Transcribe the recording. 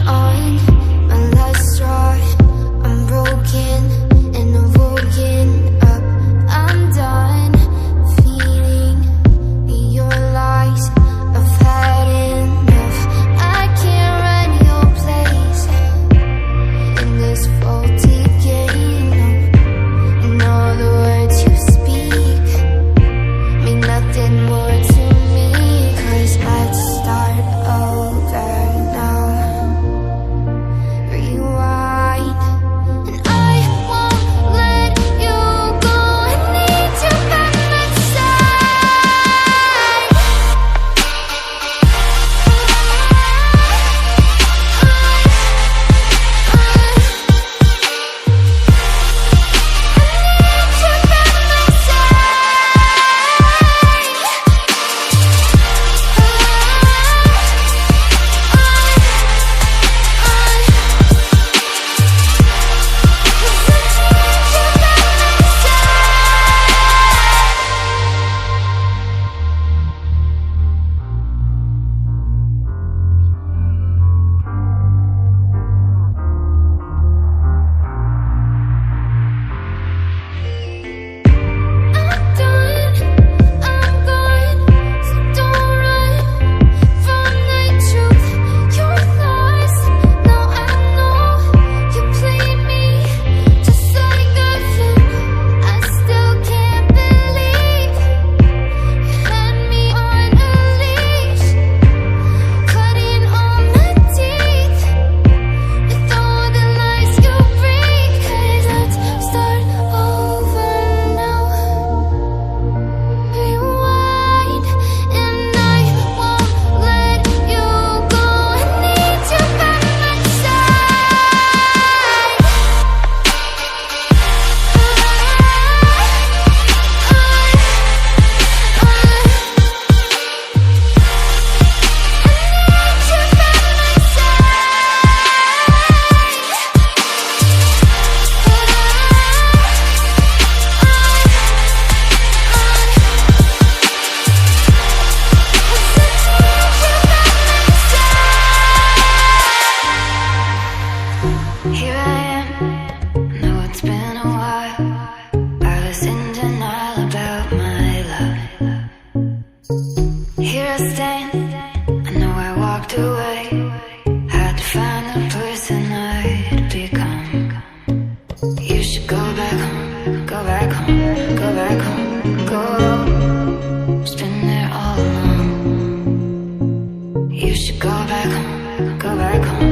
on my last straw. I'm broken and I'm woken up. I'm done feeding your lies. I've had enough. I can't run your place in this faulty game. No. And all the words you speak mean nothing more to me. 'Cause let's start over now. Rewind. And I won't let you go. I need you by my side. Here I am, know it's been a while. I was in denial about my love. Here I stand, I know I walked away. Had to find the person I'd become. You should go back home, go back home, go back home, go. Just been there all along. You should go back home, go back home.